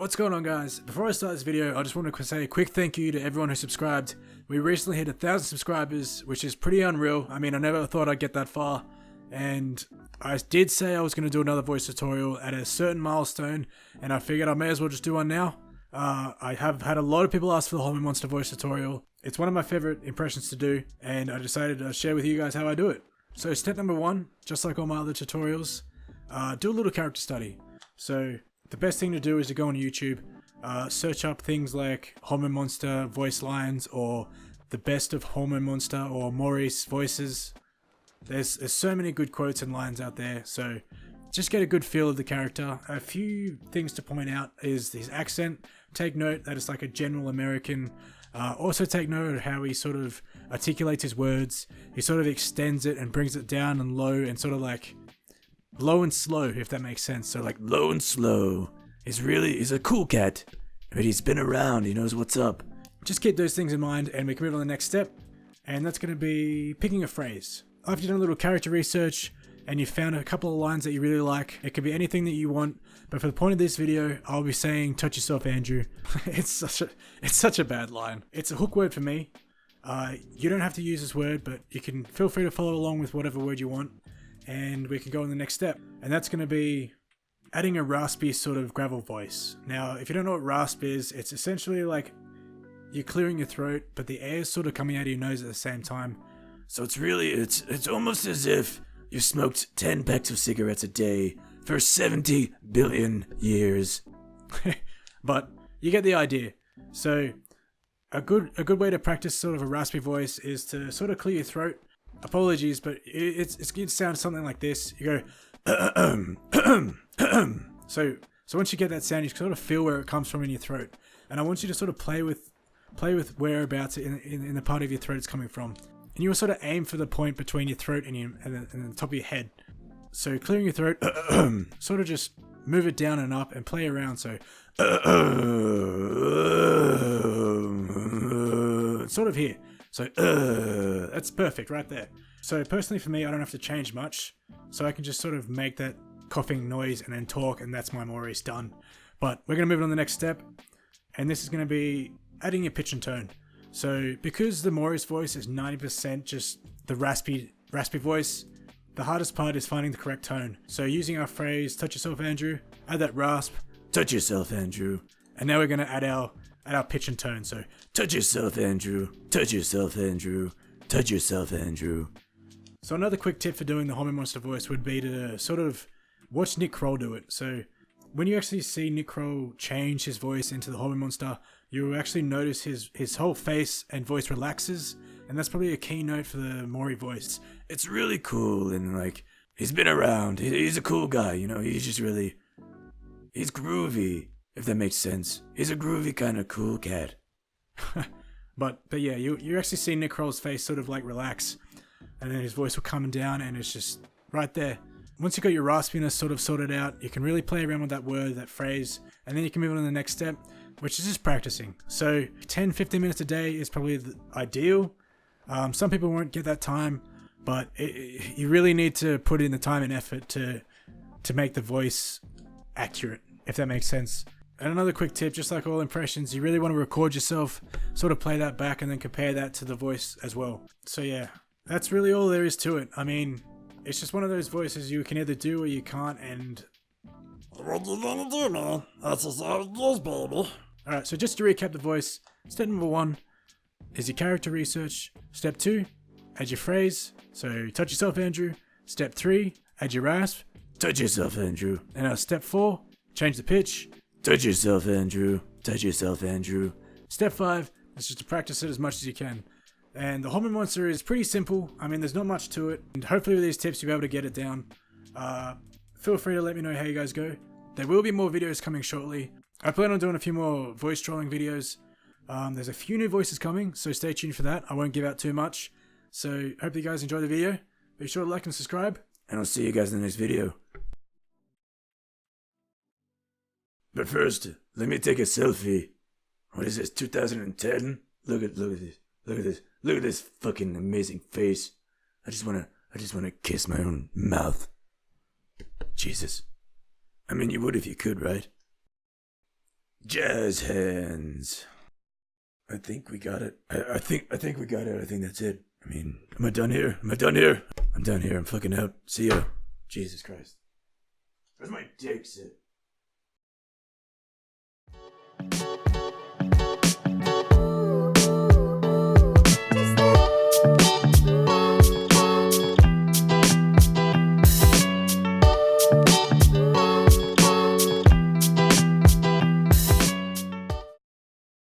What's going on, guys? Before I start this video, I just want to say a quick thank you to everyone who subscribed. We recently hit 1,000 subscribers, which is pretty unreal. I mean, I never thought I'd get that far. And I did say I was going to do another voice tutorial at a certain milestone, and I figured I may as well just do one now. I have had a lot of people ask for the Hormone Monster voice tutorial. It's one of my favorite impressions to do, and I decided to share with you guys how I do it. So step number one, just like all my other tutorials, do a little character study. So the best thing to do is to go on YouTube, search up things like Hormone Monster voice lines, or the best of Hormone Monster, or Maurice voices. There's so many good quotes and lines out there, so just get a good feel of the character. A few things to point out is his accent. Take note that it's like a general American. Also take note of how he sort of articulates his words. He sort of extends it and brings it down and low, and sort of like low and slow, if that makes sense. So like low and slow. He's a cool cat, but he's been around, he knows what's up. Just keep those things in mind, and we can move on to the next step, and that's going to be picking a phrase. After you've done a little character research and you've found a couple of lines that you really like, it could be anything that you want, but for the point of this video, I'll be saying "touch yourself, Andrew." It's such a bad line. It's a hook word for me. You don't have to use this word, but you can feel free to follow along with whatever word you want, and we can go on the next step, and that's going to be adding a raspy sort of gravel voice. Now, if you don't know what rasp is, it's essentially like you're clearing your throat, but the air is sort of coming out of your nose at the same time. So it's almost as if you smoked 10 packs of cigarettes a day for 70 billion years. But you get the idea. So a good way to practice sort of a raspy voice is to sort of clear your throat. Apologies, but it's going to sound something like this. You go so once you get that sound, you sort of feel where it comes from in your throat, and I want you to sort of play with whereabouts in the part of your throat it's coming from. And you'll sort of aim for the point between your throat and the top of your head. So clearing your throat, sort of just move it down and up and play around. So sort of here. So that's perfect right there. So personally for me, I don't have to change much. So I can just sort of make that coughing noise and then talk, and that's my Maurice done. But we're going to move on to the next step. And this is going to be adding your pitch and tone. So because the Maurice voice is 90% just the raspy voice, the hardest part is finding the correct tone. So using our phrase, "touch yourself, Andrew," add that rasp, "touch yourself, Andrew." And now we're going to add our pitch and tone. So "touch yourself, Andrew, touch yourself, Andrew, touch yourself, Andrew." So another quick tip for doing the Hormone Monster voice would be to sort of watch Nick Kroll do it. So when you actually see Nick Kroll change his voice into the Hormone Monster, you will actually notice his whole face and voice relaxes, and that's probably a keynote for the Maury voice. It's really cool, and like, he's been around, he's a cool guy, you know, he's groovy, if that makes sense. He's a groovy kind of cool cat. but yeah, you actually see Nick Kroll's face sort of like relax, and then his voice will come down, and it's just right there. Once you've got your raspiness sort of sorted out, you can really play around with that word, that phrase, and then you can move on to the next step, which is just practicing. So 10-15 minutes a day is probably the ideal. Some people won't get that time, but you really need to put in the time and effort to make the voice accurate, if that makes sense. And another quick tip, just like all impressions, you really want to record yourself, sort of play that back, and then compare that to the voice as well. So yeah, that's really all there is to it. I mean, it's just one of those voices you can either do or you can't, and what you gonna do, man? That's just how it goes, baby. Alright, so just to recap the voice, step number 1 is your character research. Step 2, add your phrase. So, "touch yourself, Andrew." Step 3, add your rasp. "Touch yourself, Andrew." And now step 4, change the pitch. "Touch yourself, Andrew. Touch yourself, Andrew." Step 5 is just to practice it as much as you can. And the Hormone Monster is pretty simple. I mean, there's not much to it. And hopefully with these tips, you'll be able to get it down. Feel free to let me know how you guys go. There will be more videos coming shortly. I plan on doing a few more voice trolling videos. There's a few new voices coming, so stay tuned for that. I won't give out too much. So, hope you guys enjoy the video. Be sure to like and subscribe, and I'll see you guys in the next video. But first, let me take a selfie. What is this, 2010? Look at this. Look at this. Look at this fucking amazing face. I just wanna kiss my own mouth. Jesus. I mean, you would if you could, right? Jazz hands. I think we got it. I think we got it. I think that's it. I mean, am I done here? I'm done here. I'm fucking out. See ya. Jesus Christ. Where's my dick sit?